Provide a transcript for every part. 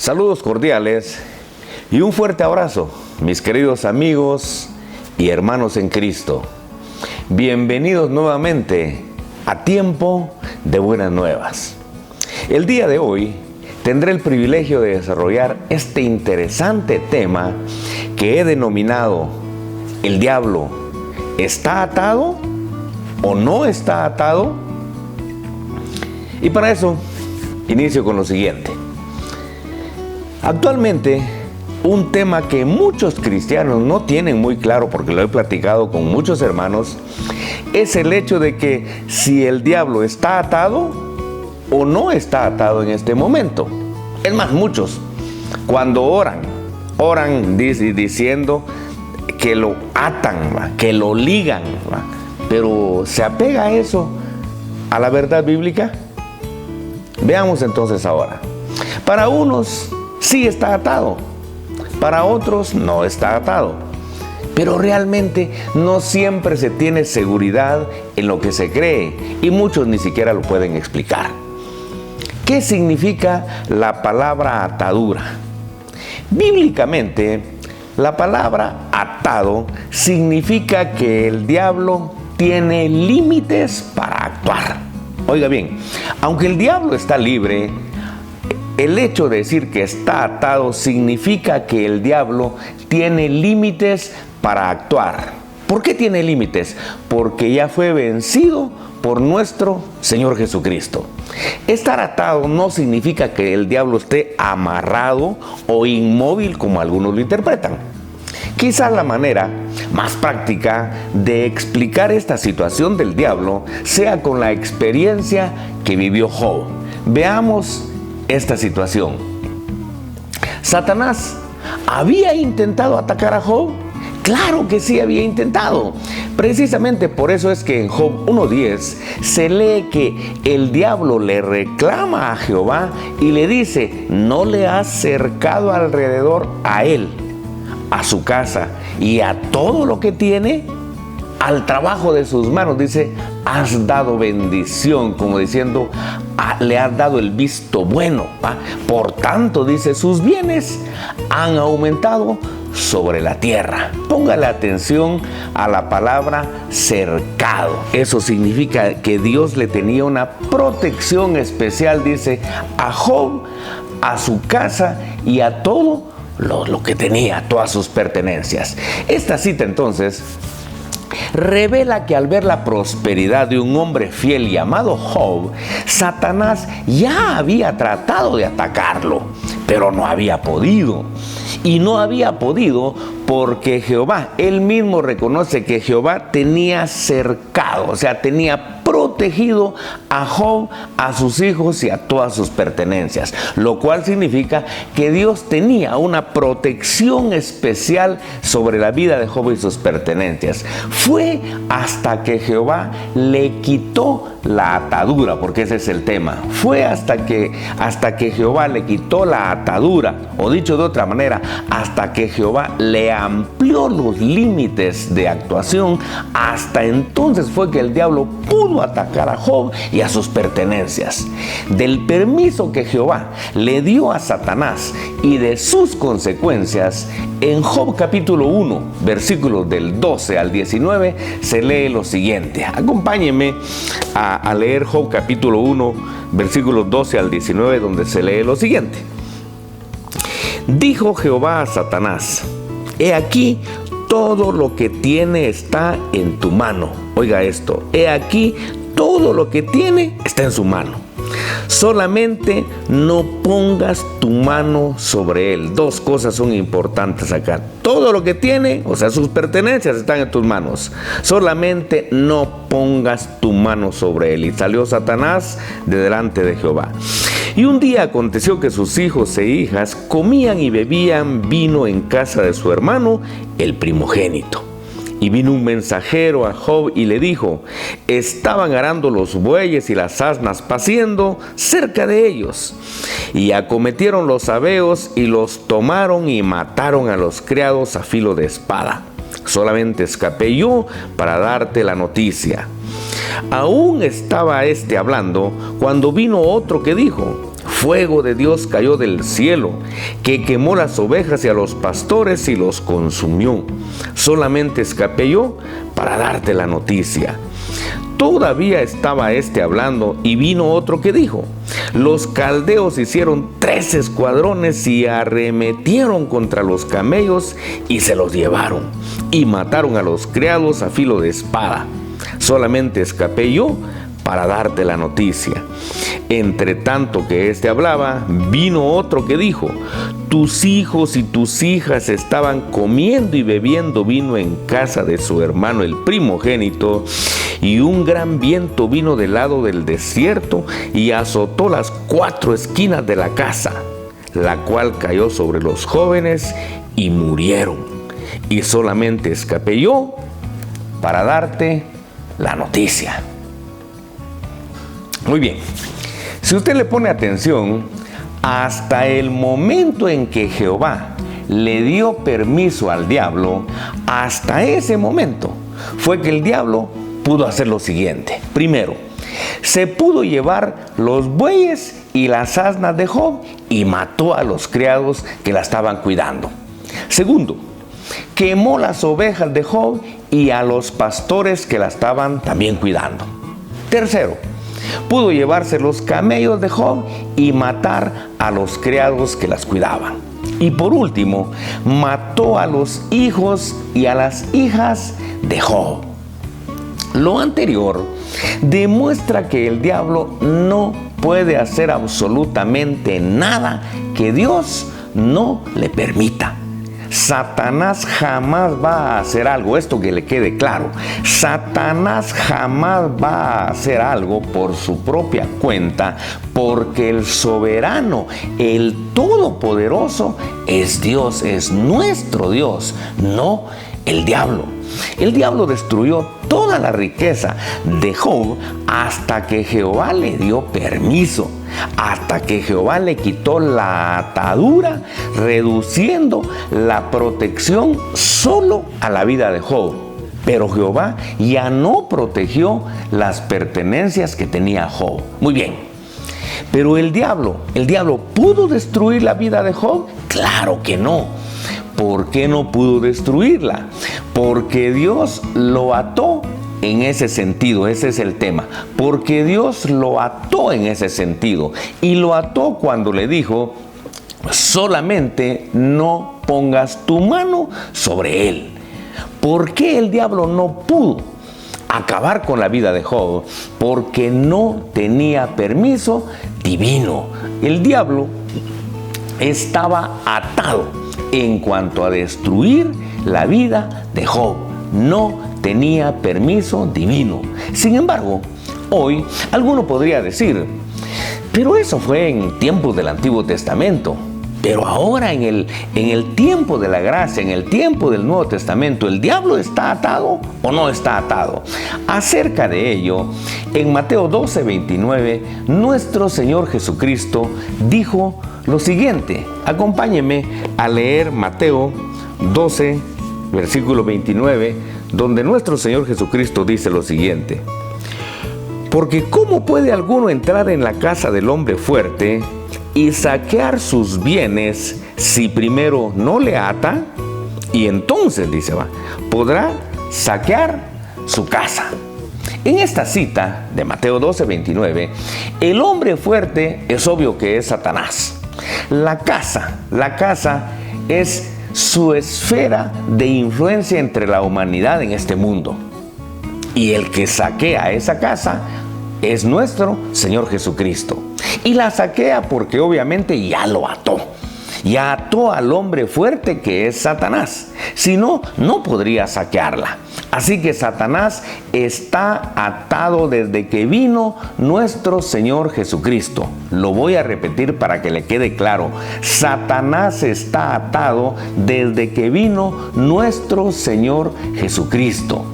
Saludos cordiales y un fuerte abrazo, mis queridos amigos y hermanos en Cristo. Bienvenidos nuevamente a Tiempo de Buenas Nuevas. El día de hoy tendré el privilegio de desarrollar este interesante tema que he denominado ¿El diablo está atado o no está atado? Y para eso inicio con lo siguiente. Actualmente, un tema que muchos cristianos no tienen muy claro, porque lo he platicado con muchos hermanos, es el hecho de que si el diablo está atado o no está atado en este momento. Es más, muchos, cuando oran diciendo que lo atan, que lo ligan, pero ¿se apega a eso, a la verdad bíblica? Veamos entonces ahora. Para unos sí está atado, para otros no está atado. Pero realmente no siempre se tiene seguridad en lo que se cree y muchos ni siquiera lo pueden explicar. ¿Qué significa la palabra atadura? Bíblicamente, la palabra atado significa que el diablo tiene límites para actuar. Oiga bien, aunque el diablo está libre, el hecho de decir que está atado significa que el diablo tiene límites para actuar. ¿Por qué tiene límites? Porque ya fue vencido por nuestro Señor Jesucristo. Estar atado no significa que el diablo esté amarrado o inmóvil como algunos lo interpretan. Quizás la manera más práctica de explicar esta situación del diablo sea con la experiencia que vivió Job. Veamos esta situación. ¿Satanás había intentado atacar a Job? Claro que sí había intentado. Precisamente por eso es que en Job 1:10 se lee que el diablo le reclama a Jehová y le dice: no le has cercado alrededor a él, a su casa y a todo lo que tiene, al trabajo de sus manos. Dice: has dado bendición, como diciendo, le has dado el visto bueno. Por tanto, dice, sus bienes han aumentado sobre la tierra. Póngale atención a la palabra cercado. Eso significa que Dios le tenía una protección especial, dice, a Job, a su casa y a todo lo que tenía, todas sus pertenencias. Esta cita entonces revela que al ver la prosperidad de un hombre fiel llamado Job, Satanás ya había tratado de atacarlo, pero no había podido. Y no había podido porque Jehová, él mismo reconoce que Jehová tenía cercado, o sea, tenía protegido a Job, a sus hijos y a todas sus pertenencias, lo cual significa que Dios tenía una protección especial sobre la vida de Job y sus pertenencias. Fue hasta que Jehová le quitó la atadura, porque ese es el tema. Fue hasta que Jehová le quitó la atadura, o dicho de otra manera, hasta que Jehová le amplió los límites de actuación. Hasta entonces fue que el diablo pudo atacar a Job y a sus pertenencias. Del permiso que Jehová le dio a Satanás y de sus consecuencias, en Job capítulo 1, versículos del 12 al 19, se lee lo siguiente. Acompáñenme a leer Job capítulo 1, versículos 12 al 19, donde se lee lo siguiente. Dijo Jehová a Satanás: he aquí, todo lo que tiene está en tu mano. Oiga esto: he aquí, todo lo que tiene está en su mano. Solamente no pongas tu mano sobre él. Dos cosas son importantes acá. Todo lo que tiene, o sea, sus pertenencias están en tus manos. Solamente no pongas tu mano sobre él. Y salió Satanás de delante de Jehová. Y un día aconteció que sus hijos e hijas comían y bebían vino en casa de su hermano, el primogénito. Y vino un mensajero a Job y le dijo: estaban arando los bueyes y las asnas paciendo cerca de ellos. Y acometieron los sabeos y los tomaron y mataron a los criados a filo de espada. Solamente escapé yo para darte la noticia. Aún estaba hablando cuando vino otro que dijo: fuego de Dios cayó del cielo, que quemó las ovejas y a los pastores y los consumió. Solamente escapé yo para darte la noticia. Todavía estaba hablando y vino otro que dijo: los caldeos hicieron 3 escuadrones y arremetieron contra los camellos y se los llevaron y mataron a los criados a filo de espada. Solamente escapé yo para darte la noticia. Entre tanto que hablaba, vino otro que dijo: tus hijos y tus hijas estaban comiendo y bebiendo vino en casa de su hermano el primogénito, y un gran viento vino del lado del desierto y azotó las 4 esquinas de la casa, la cual cayó sobre los jóvenes y murieron. Y solamente escapé yo para darte la noticia. Muy bien, si usted le pone atención, hasta el momento en que Jehová le dio permiso al diablo, hasta ese momento fue que el diablo pudo hacer lo siguiente. Primero, se pudo llevar los bueyes y las asnas de Job y mató a los criados que la estaban cuidando. Segundo, quemó las ovejas de Job y a los pastores que la estaban también cuidando. Tercero, pudo llevarse los camellos de Job y matar a los criados que las cuidaban. Y por último, mató a los hijos y a las hijas de Job. Lo anterior demuestra que el diablo no puede hacer absolutamente nada que Dios no le permita. Satanás jamás va a hacer algo, esto que le quede claro. Satanás jamás va a hacer algo por su propia cuenta, porque el soberano, el todopoderoso, es Dios, es nuestro Dios, no el diablo. El diablo destruyó toda la riqueza de Job hasta que Jehová le dio permiso, hasta que Jehová le quitó la atadura, reduciendo la protección solo a la vida de Job. Pero Jehová ya no protegió las pertenencias que tenía Job. Muy bien. Pero el diablo ¿pudo destruir la vida de Job? Claro que no. ¿Por qué no pudo destruirla? Porque Dios lo ató en ese sentido, ese es el tema. Porque Dios lo ató en ese sentido. Y lo ató cuando le dijo: solamente no pongas tu mano sobre él. ¿Por qué el diablo no pudo acabar con la vida de Job? Porque no tenía permiso divino. El diablo estaba atado en cuanto a destruir la vida de Job. No tenía permiso divino. Sin embargo, hoy alguno podría decir: pero eso fue en tiempos del Antiguo Testamento. Pero ahora en el tiempo de la gracia, en el tiempo del Nuevo Testamento, ¿el diablo está atado o no está atado? Acerca de ello, en Mateo 12:29, nuestro Señor Jesucristo dijo lo siguiente. Acompáñeme a leer Mateo 12, versículo 29, donde nuestro Señor Jesucristo dice lo siguiente: porque ¿cómo puede alguno entrar en la casa del hombre fuerte y saquear sus bienes si primero no le ata? Y entonces, dice, podrá saquear su casa. En esta cita de Mateo 12:29, el hombre fuerte es obvio que es Satanás. La casa es su esfera de influencia entre la humanidad en este mundo. Y el que saquea esa casa es nuestro Señor Jesucristo. Y la saquea porque obviamente ya lo ató. Ya ató al hombre fuerte que es Satanás. Si no, no podría saquearla. Así que Satanás está atado desde que vino nuestro Señor Jesucristo. Lo voy a repetir para que le quede claro. Satanás está atado desde que vino nuestro Señor Jesucristo.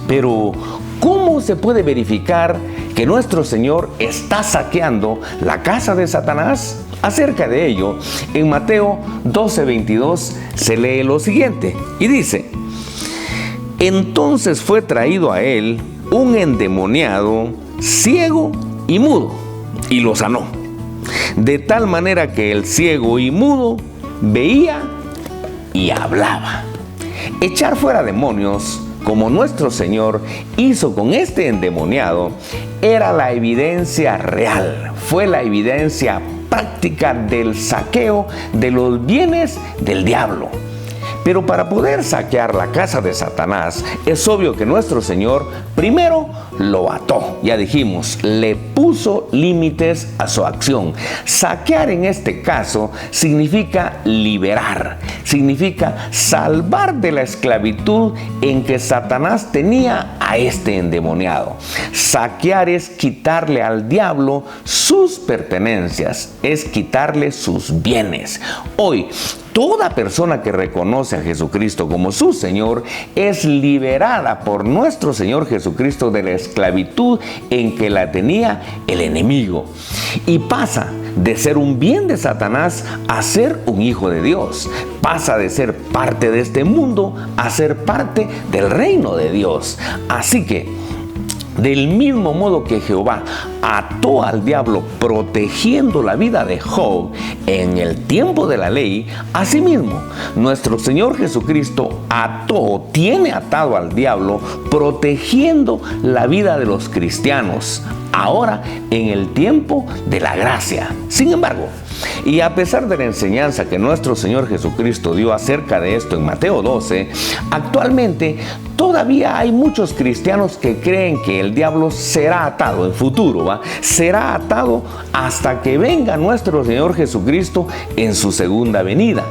Pero, ¿cómo se puede verificar que nuestro Señor está saqueando la casa de Satanás? Acerca de ello, en Mateo 12:22 se lee lo siguiente y dice: entonces fue traído a él un endemoniado, ciego y mudo, y lo sanó. de tal manera que el ciego y mudo veía y hablaba. Echar fuera demonios, como nuestro Señor hizo con este endemoniado, era la evidencia real, fue la evidencia práctica del saqueo de los bienes del diablo. Pero para poder saquear la casa de Satanás, es obvio que nuestro Señor primero lo ató. Ya dijimos, le puso límites a su acción. Saquear en este caso significa liberar, significa salvar de la esclavitud en que Satanás tenía a este endemoniado. Saquear es quitarle al diablo sus pertenencias, es quitarle sus bienes. Hoy, toda persona que reconoce a Jesucristo como su Señor es liberada por nuestro Señor Jesucristo de la esclavitud en que la tenía el enemigo. Y pasa de ser un bien de Satanás a ser un hijo de Dios. Pasa de ser parte de este mundo a ser parte del reino de Dios. Así que, del mismo modo que Jehová ató al diablo protegiendo la vida de Job en el tiempo de la ley, asimismo, nuestro Señor Jesucristo tiene atado al diablo protegiendo la vida de los cristianos, ahora en el tiempo de la gracia. Sin embargo, y a pesar de la enseñanza que nuestro Señor Jesucristo dio acerca de esto en Mateo 12, actualmente todavía hay muchos cristianos que creen que el diablo será atado en futuro, será atado hasta que venga nuestro Señor Jesucristo en su segunda venida.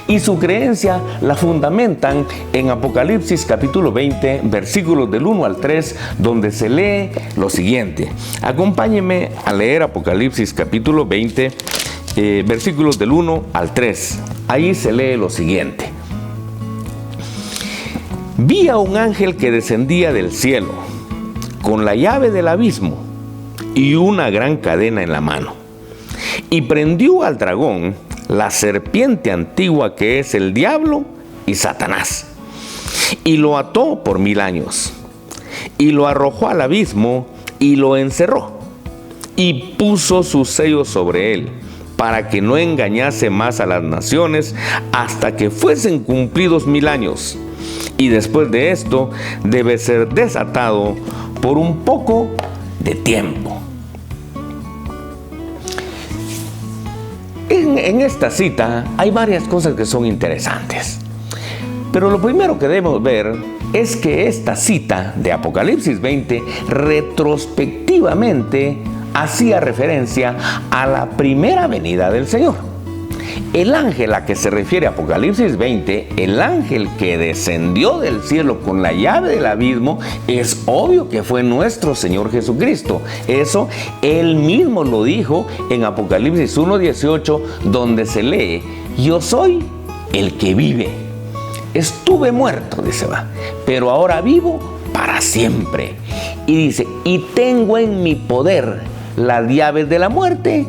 Y su creencia la fundamentan en Apocalipsis capítulo 20, versículos del 1 al 3, donde se lee lo siguiente. Acompáñenme a leer Apocalipsis capítulo 20, versículos del 1 al 3. Ahí se lee lo siguiente. Vi a un ángel que descendía del cielo, con la llave del abismo y una gran cadena en la mano. Y prendió al dragón, la serpiente antigua que es el diablo y Satanás, y lo ató por 1000 años, y lo arrojó al abismo y lo encerró, y puso sus sellos sobre él, para que no engañase más a las naciones hasta que fuesen cumplidos 1000 años. Y después de esto debe ser desatado por un poco de tiempo. En esta cita hay varias cosas que son interesantes. Pero lo primero que debemos ver es que esta cita de Apocalipsis 20 retrospectivamente hacía referencia a la primera venida del Señor. El ángel a que se refiere Apocalipsis 20, el ángel que descendió del cielo con la llave del abismo, es obvio que fue nuestro Señor Jesucristo. Eso él mismo lo dijo en Apocalipsis 1:18, donde se lee: yo soy el que vive. Estuve muerto, dice, pero ahora vivo para siempre. Y dice, y tengo en mi poder las llaves de la muerte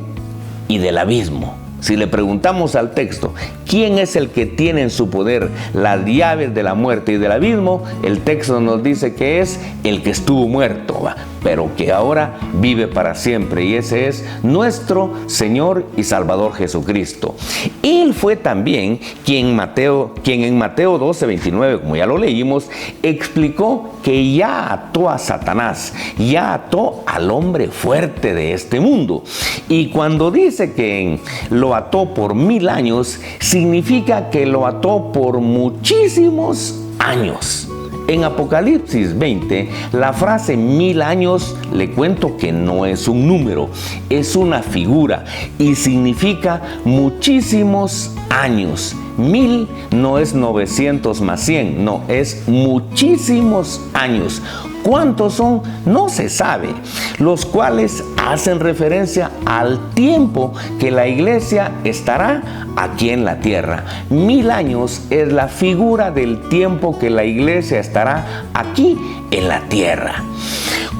y del abismo. Si le preguntamos al texto, ¿quién es el que tiene en su poder las llaves de la muerte y del abismo? El texto nos dice que es el que estuvo muerto, pero que ahora vive para siempre, y ese es nuestro Señor y Salvador Jesucristo. Él fue también quien en Mateo 12:29, como ya lo leímos, explicó que ya ató a Satanás, ya ató al hombre fuerte de este mundo. Y cuando dice que lo ató por 1000 años, significa que lo ató por muchísimos años. En Apocalipsis 20, la frase 1000 años, le cuento que no es un número, es una figura y significa muchísimos años. 1000 no es 900 más 100, no, es muchísimos años. ¿Cuántos son? No se sabe, los cuales hacen referencia al tiempo que la iglesia estará aquí en la tierra. 1000 años es la figura del tiempo que la iglesia estará aquí en la tierra.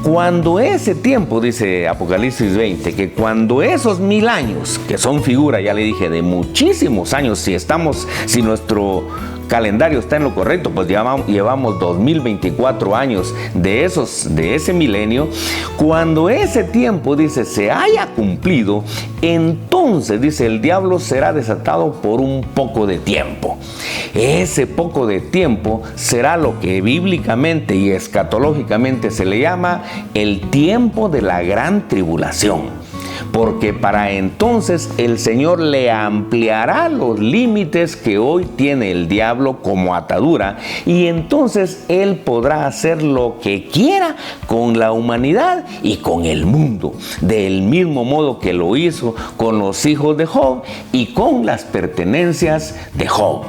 Cuando ese tiempo, dice Apocalipsis 20, que cuando esos 1000 años, que son figura, ya le dije, de muchísimos años, si nuestro calendario está en lo correcto, pues llevamos 2024 años de ese milenio. Cuando ese tiempo, dice, se haya cumplido, entonces, dice, el diablo será desatado por un poco de tiempo. Ese poco de tiempo será lo que bíblicamente y escatológicamente se le llama el tiempo de la gran tribulación. Porque para entonces el Señor le ampliará los límites que hoy tiene el diablo como atadura, y entonces Él podrá hacer lo que quiera con la humanidad y con el mundo, del mismo modo que lo hizo con los hijos de Job y con las pertenencias de Job.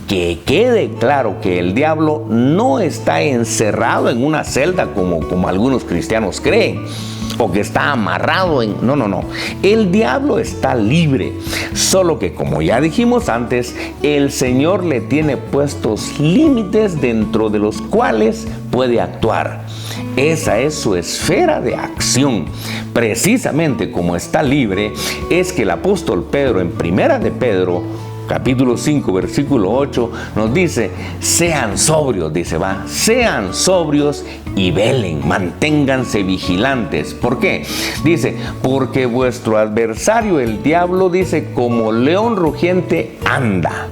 Que quede claro que el diablo no está encerrado en una celda como algunos cristianos creen, o que está amarrado en... No. El diablo está libre, solo que, como ya dijimos antes, el Señor le tiene puestos límites dentro de los cuales puede actuar. Esa es su esfera de acción. Precisamente como está libre, es que el apóstol Pedro, en Primera de Pedro, capítulo 5, versículo 8, nos dice: sean sobrios, sean sobrios y velen, manténganse vigilantes. ¿Por qué? Dice, porque vuestro adversario, el diablo, dice, como león rugiente anda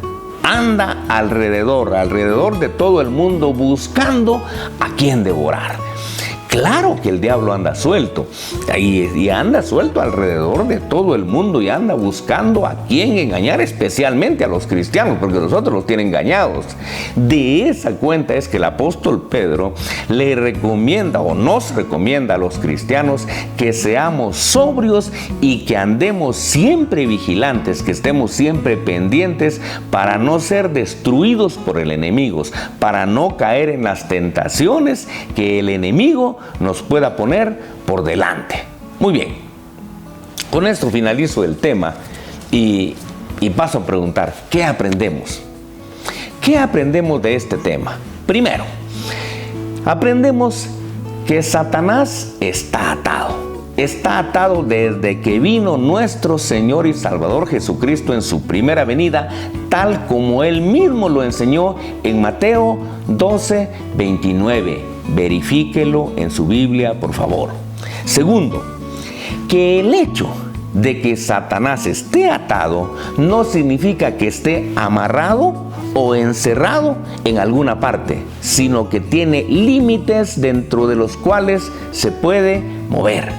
alrededor de todo el mundo, buscando a quien devorar. Claro que el diablo anda suelto, y anda suelto alrededor de todo el mundo, y anda buscando a quién engañar, especialmente a los cristianos, porque los otros los tienen engañados. De esa cuenta es que el apóstol Pedro le recomienda, o nos recomienda a los cristianos, que seamos sobrios y que andemos siempre vigilantes, que estemos siempre pendientes para no ser destruidos por el enemigo, para no caer en las tentaciones que el enemigo nos pueda poner por delante. Muy bien, con esto finalizo el tema y paso a preguntar, ¿qué aprendemos? ¿Qué aprendemos de este tema? Primero, aprendemos que Satanás está atado. Está atado desde que vino nuestro Señor y Salvador Jesucristo en su primera venida, tal como Él mismo lo enseñó en Mateo 12, 29. Verifíquelo en su Biblia, por favor. Segundo, que el hecho de que Satanás esté atado no significa que esté amarrado o encerrado en alguna parte, sino que tiene límites dentro de los cuales se puede mover.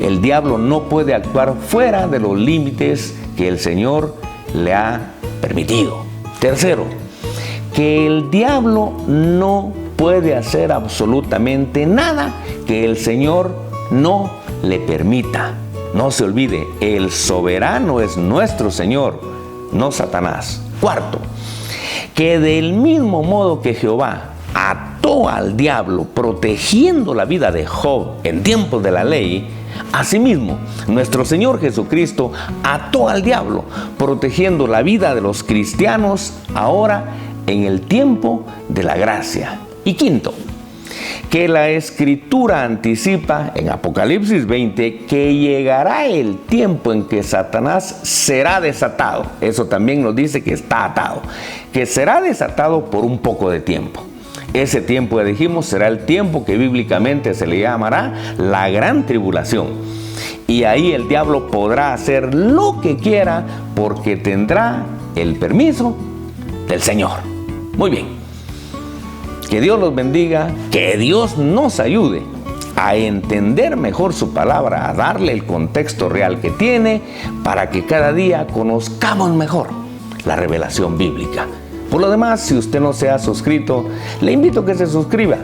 El diablo no puede actuar fuera de los límites que el Señor le ha permitido. Tercero, que el diablo no puede hacer absolutamente nada que el Señor no le permita. No se olvide, el soberano es nuestro Señor, no Satanás. Cuarto, que del mismo modo que Jehová ató al diablo protegiendo la vida de Job en tiempos de la ley, asimismo nuestro Señor Jesucristo ató al diablo protegiendo la vida de los cristianos ahora en el tiempo de la gracia. Y quinto, que la Escritura anticipa en Apocalipsis 20 que llegará el tiempo en que Satanás será desatado. Eso también nos dice que está atado, que será desatado por un poco de tiempo. Ese tiempo, ya dijimos, será el tiempo que bíblicamente se le llamará la gran tribulación. Y ahí el diablo podrá hacer lo que quiera porque tendrá el permiso del Señor. Muy bien. Que Dios los bendiga, que Dios nos ayude a entender mejor su palabra, a darle el contexto real que tiene, para que cada día conozcamos mejor la revelación bíblica. Por lo demás, si usted no se ha suscrito, le invito a que se suscriba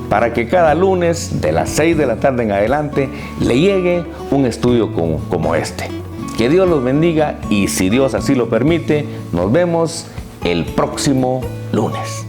para que cada lunes de las 6 de la tarde en adelante le llegue un estudio como este. Que Dios los bendiga y, si Dios así lo permite, nos vemos el próximo lunes.